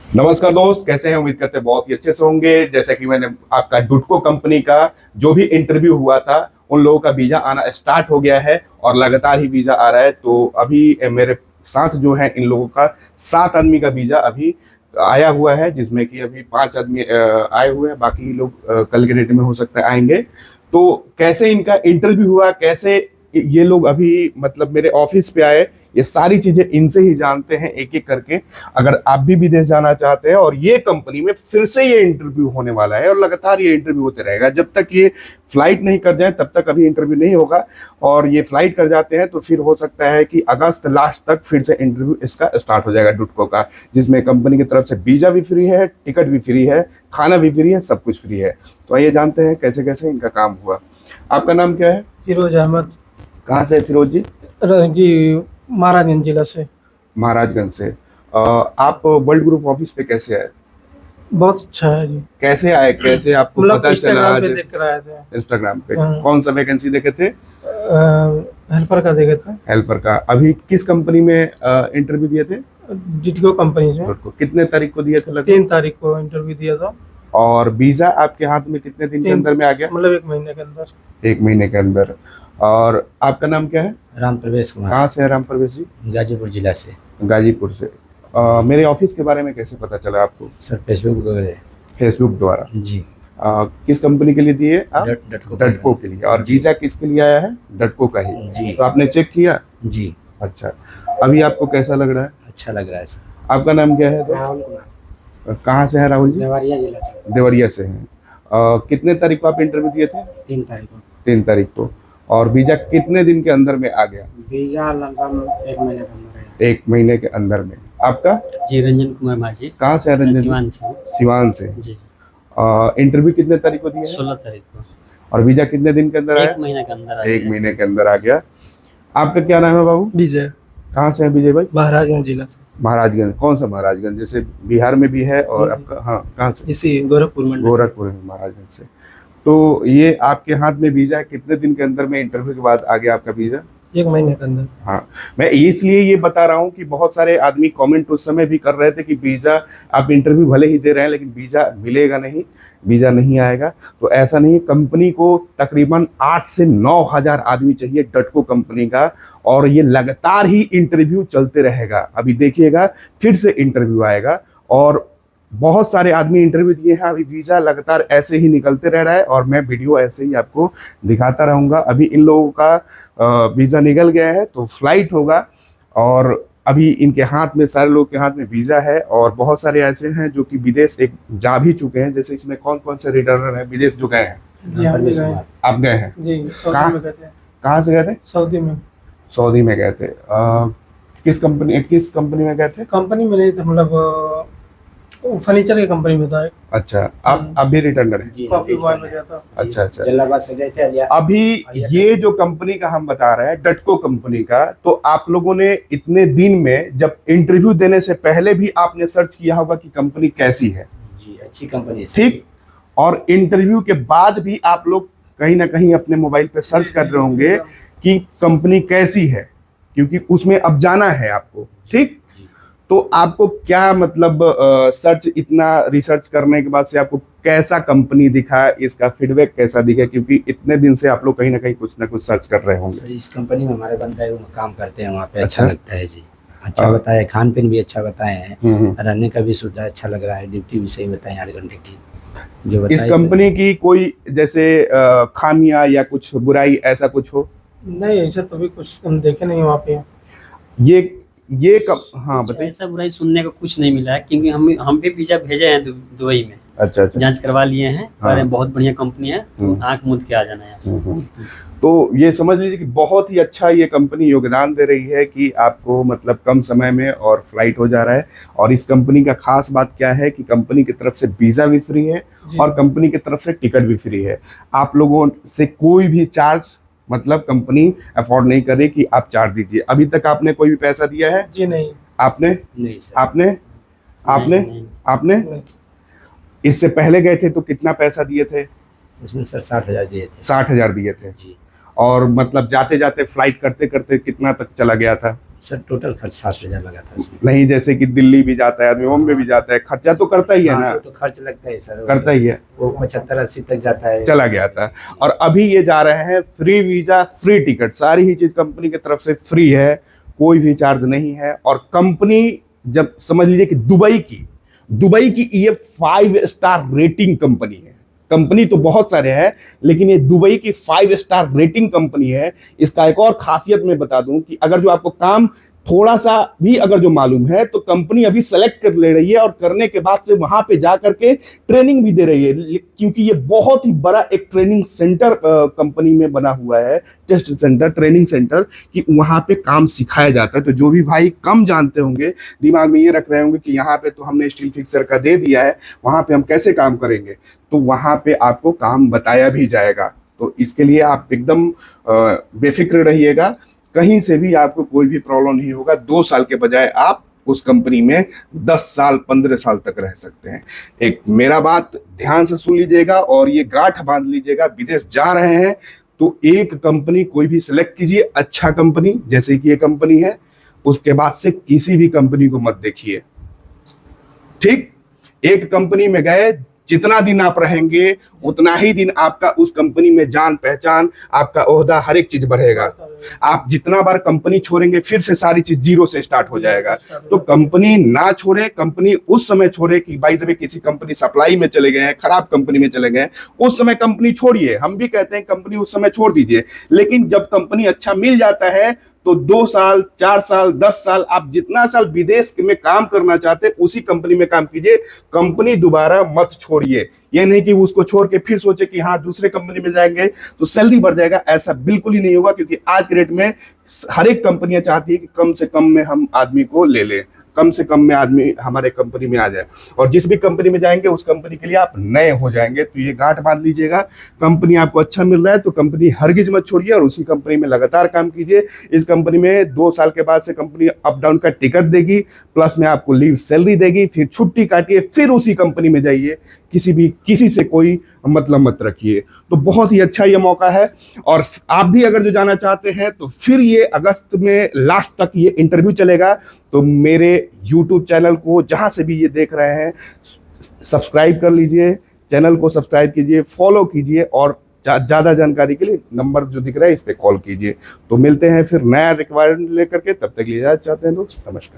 नमस्कार दोस्त, कैसे हैं? उम्मीद करते हैं बहुत ही अच्छे से होंगे। जैसे कि मैंने आपका डुटको कंपनी का जो भी इंटरव्यू हुआ था, उन लोगों का वीजा आना स्टार्ट हो गया है और लगातार ही वीजा आ रहा है। तो अभी मेरे साथ जो है इन लोगों का 7 आदमी का वीजा अभी आया हुआ है, जिसमें कि अभी 5 आदमी आए हुए हैं। बाकी लोग कल के डेट में हो सकता है आएंगे। तो कैसे इनका इंटरव्यू हुआ, कैसे ये लोग अभी मतलब मेरे ऑफिस पे आए, ये सारी चीजें इनसे ही जानते हैं एक एक करके। अगर आप भी विदेश जाना चाहते हैं और ये कंपनी में फिर से ये इंटरव्यू होने वाला है और लगातार ये इंटरव्यू होते रहेगा जब तक ये फ्लाइट नहीं कर जाए, तब तक अभी इंटरव्यू नहीं होगा। और ये फ्लाइट कर जाते हैं तो फिर हो सकता है कि अगस्त लास्ट तक फिर से इंटरव्यू इसका स्टार्ट हो जाएगा डुटको का, जिसमें कंपनी की तरफ से वीजा भी फ्री है, टिकट भी फ्री है, खाना भी फ्री है, सब कुछ फ्री है। तो आइए जानते हैं कैसे कैसे इनका काम हुआ। आपका नाम क्या है? फिरोज अहमद। कहाँ से है फिरोज जी? जी, महाराजगंज जिला से। महाराजगंज से। आप वर्ल्ड ग्रुप ऑफिस पे कैसे आए? बहुत अच्छा है जी। कैसे आए, कैसे आपको मतलब पता चला? इंस्टाग्राम पे देख कर आए थे। इंस्टाग्राम पे हाँ। कौन सा वैकेंसी देखे थे? हेल्पर का देखे थे। हेल्पर का। अभी किस कंपनी में इंटरव्यू दिए थे? डिटको कंपनी से। को कितने तारीख को दिए थे लगभग? 3 तारीख को इंटरव्यू दिया था। और वीजा आपके हाथ में कितने दिन के अंदर में आ गया? मतलब 1 महीने के अंदर। 1 महीने के अंदर। और आपका नाम क्या है? राम प्रवेश कुमार। कहाँ से है राम प्रवेश जी? गाजीपुर जिला से। गाजीपुर से। मेरे ऑफिस के बारे में कैसे पता चला आपको? सर फेसबुक वगैरह। फेसबुक द्वारा। जी। किस कंपनी के लिए दिए आप? डटको डटको के लिए। और वीजा किसके लिए आया है? डटको का ही। जी। तो आपने चेक किया? जी। अच्छा, अभी आपको कैसा लग रहा है? अच्छा लग रहा है सर। आपका नाम क्या है? राहुल कुमार। कहाँ से है राहुल जी? देवरिया जिला से। देवरिया से हैं। कितने तारीख को आप इंटरव्यू दिए थे? 3 तारीख को। 3 तारीख को। और वीजा कितने दिन के अंदर में आ गया? वीजा लगभग 1 महीने के अंदर है। 1 महीने के अंदर में। आपका? जी, रंजन कुमार माझी। कहाँ से है रंजन? सिवान से हूँ। सिवान से। जी। इंटरव्यू कितने तारीख को दिया है? 16 तारीख को। और वीजा कितने दिन के अंदर आया? 1 महीने के अंदर 1 महीने के अंदर आ गया। आपका क्या नाम है बाबू? विजय। कहाँ से है विजय भाई? महाराजगंज जिला से। महाराजगंज। कौन सा महाराजगंज? जैसे बिहार में भी है और आपका, हाँ, कहाँ से? इसी गोरखपुर में। गोरखपुर में, महाराजगंज से। तो ये आपके हाथ में वीजा है, कितने दिन के अंदर में इंटरव्यू के बाद आ गया आपका वीजा? 1 महीने के अंदर। हाँ, मैं इसलिए ये बता रहा हूँ कि बहुत सारे आदमी कमेंट उस समय भी कर रहे थे कि वीजा, आप इंटरव्यू भले ही दे रहे हैं लेकिन वीजा मिलेगा नहीं, वीजा नहीं आएगा। तो ऐसा नहीं है। कंपनी को तकरीबन 8 से 9 हजार आदमी चाहिए डटको कंपनी का, और ये लगातार ही इंटरव्यू चलते रहेगा। अभी देखिएगा फिर से इंटरव्यू आएगा और बहुत सारे आदमी इंटरव्यू दिए हैं। अभी वीज़ा लगातार ऐसे ही निकलते रह रहा है और मैं वीडियो ऐसे ही आपको दिखाता रहूँगा। अभी इन लोगों का वीज़ा निकल गया है तो फ्लाइट होगा, और अभी इनके हाथ में, सारे लोग के हाथ में वीज़ा है। और बहुत सारे ऐसे हैं जो कि विदेश एक जा भी चुके हैं। जैसे इसमें कौन कौन से रिटर्नर हैं विदेश जो गए हैं? जी, हम भी गए। आप गए हैं? जी, कहाँ? सऊदी में गए थे। कहाँ से गए थे? सऊदी में। सऊदी में गए थे। किस कंपनी में गए थे? कंपनी में नहीं था, मतलब फर्नीचर की कंपनी में था। अच्छा, आप भी रिटर्नर हैं? जी। कॉफी बॉय में गया था। अच्छा अच्छा। जलालाबाद से गए थे। अभी ये जो कंपनी का हम बता रहे हैं, डटको कंपनी का, तो आप लोगों ने इतने दिन में, जब इंटरव्यू देने से पहले भी आपने सर्च किया होगा कि कंपनी कैसी है। जी, अच्छी कंपनी है सर। ठीक। और इंटरव्यू के बाद भी आप लोग कहीं ना कहीं अपने मोबाइल पे सर्च कर रहे होंगे कि कंपनी कैसी है, क्योंकि उसमें अब जाना है आपको। ठीक। तो आपको क्या मतलब सर्च, इतना रिसर्च करने के बाद से आपको कैसा कंपनी दिखा, इसका फीडबैक कैसा दिखा? क्योंकि इतने दिन से आप लोग कहीं ना कहीं कुछ ना कुछ सर्च कर रहे होंगे। सर इस कंपनी में हमारे बंदा है, वो काम करते हैं वहाँ पे। अच्छा। अच्छा लगता है जी। अच्छा बताए, खान पीन भी अच्छा बताए हैं। रहने का भी सुविधा अच्छा लग रहा है। ड्यूटी भी सही बताए 8 घंटे की जो इस बताए। कंपनी की कोई जैसे खामियां या कुछ बुराई ऐसा कुछ हो? नहीं, ऐसा तो भी कुछ हम देखे नहीं वहाँ पे। हाँ कुछ बताइए। ऐसा बुराई सुनने को कुछ नहीं मिला है, क्योंकि हम भी वीजा भेजे हैं दुबई में। अच्छा अच्छा। जांच करवा लिए हैं। हाँ। और बहुत बढ़िया कंपनी है, आंख मूंद के आ जाना है। तो ये समझ लीजिए कि बहुत ही अच्छा ये कंपनी योगदान दे रही है कि आपको मतलब कम समय में और फ्लाइट हो जा रहा है। और इस कंपनी का खास बात क्या है कि कंपनी की तरफ से वीज़ा भी फ्री है और कंपनी की तरफ से टिकट भी फ्री है। आप लोगों से कोई भी चार्ज, मतलब कंपनी अफोर्ड नहीं करे कि आप चार्ज दीजिए। अभी तक आपने कोई भी पैसा दिया है? जी नहीं। आपने? नहीं सर। आपने? आपने? नहीं। आपने? नहीं। इससे पहले गए थे तो कितना पैसा दिए थे? उसमें सर 60,000 दिए थे। 60 हजार दिए थे। जी। और मतलब जाते जाते फ्लाइट करते करते कितना तक चला गया था? सर टोटल खर्च 60,000 लगा था उसमें। नहीं, जैसे कि दिल्ली भी जाता है आदमी, बॉम्बे भी जाता है, खर्चा तो करता ही है हाँ, ना, वो तो खर्च लगता है सर, करता ही है। वो 75-80 तक जाता है। चला गया था। और अभी ये जा रहे हैं फ्री वीजा, फ्री टिकट, सारी ही चीज कंपनी की तरफ से फ्री है, कोई भी चार्ज नहीं है। और कंपनी, जब समझ लीजिए कि दुबई की ये 5 स्टार रेटिंग कंपनी है। कंपनी तो बहुत सारे हैं, लेकिन ये दुबई की 5 स्टार रेटिंग कंपनी है। इसका एक और खासियत मैं बता दूं कि अगर जो आपको काम थोड़ा सा भी अगर जो मालूम है, तो कंपनी अभी सेलेक्ट कर ले रही है और करने के बाद से वहां पे जा करके ट्रेनिंग भी दे रही है, क्योंकि ये बहुत ही बड़ा एक ट्रेनिंग सेंटर कंपनी में बना हुआ है, टेस्ट सेंटर, ट्रेनिंग सेंटर, कि वहां पे काम सिखाया जाता है। तो जो भी भाई कम जानते होंगे, दिमाग में ये रख रहे होंगे कि यहाँ पे तो हमने स्टील फिक्सर का दे दिया है, वहां पे हम कैसे काम करेंगे, तो वहां पे आपको काम बताया भी जाएगा। तो इसके लिए आप एकदम बेफिक्र रहिएगा, कहीं से भी आपको कोई भी प्रॉब्लम नहीं होगा। 2 साल के बजाय आप उस कंपनी में 10 साल 15 साल तक रह सकते हैं। एक मेरा बात ध्यान से सुन लीजिएगा और ये गांठ बांध लीजिएगा, विदेश जा रहे हैं तो एक कंपनी कोई भी सिलेक्ट कीजिए, अच्छा कंपनी, जैसे कि ये कंपनी है, उसके बाद से किसी भी कंपनी को मत देखिए, ठीक। एक कंपनी में गए, जितना दिन आप रहेंगे उतना ही दिन आपका उस कंपनी में जान पहचान, आपका ओहदा, हर एक चीज बढ़ेगा। आप जितना बार कंपनी छोड़ेंगे फिर से सारी चीज जीरो से स्टार्ट हो जाएगा। तो कंपनी ना छोड़े, कंपनी उस समय छोड़े कि भाई जब किसी कंपनी सप्लाई में चले गए हैं, खराब कंपनी में चले गए, उस समय कंपनी छोड़िए। हम भी कहते हैं कंपनी उस समय छोड़ दीजिए, लेकिन जब कंपनी अच्छा मिल जाता है तो 2 साल 4 साल 10 साल, आप जितना साल विदेश में काम करना चाहते हैं उसी कंपनी में काम कीजिए। कंपनी दोबारा मत छोड़िए। ये नहीं कि उसको छोड़ के फिर सोचे कि हाँ दूसरे कंपनी में जाएंगे तो सैलरी बढ़ जाएगा, ऐसा बिल्कुल ही नहीं होगा। क्योंकि आज के डेट में हर एक कंपनियां चाहती है कि कम से कम में हम आदमी को ले लें, कम से कम में आदमी हमारे कंपनी में आ जाए। और जिस भी कंपनी में जाएंगे उस कंपनी के लिए आप नए हो जाएंगे। तो ये गांठ बांध लीजिएगा, कंपनी आपको अच्छा मिल रहा है तो कंपनी हरगिज मत छोड़िए और उसी कंपनी में लगातार काम कीजिए। इस कंपनी में 2 साल के बाद से कंपनी अप डाउन का टिकट देगी, प्लस में आपको लीव सैलरी देगी, फिर छुट्टी काटिए, फिर उसी कंपनी में जाइए। किसी से कोई मतलब मत रखिए। तो बहुत ही अच्छा ये मौका है। और आप भी अगर जो जाना चाहते हैं तो फिर ये अगस्त में लास्ट तक ये इंटरव्यू चलेगा। तो मेरे YouTube चैनल को जहां से भी ये देख रहे हैं सब्सक्राइब कर लीजिए, चैनल को सब्सक्राइब कीजिए, फॉलो कीजिए और ज़्यादा जानकारी के लिए नंबर जो दिख रहा है इस पे कॉल कीजिए। तो मिलते हैं फिर नया रिक्वायरमेंट लेकर के, तब तक लिए इजाज़त चाहते हैं दोस्त, नमस्कार।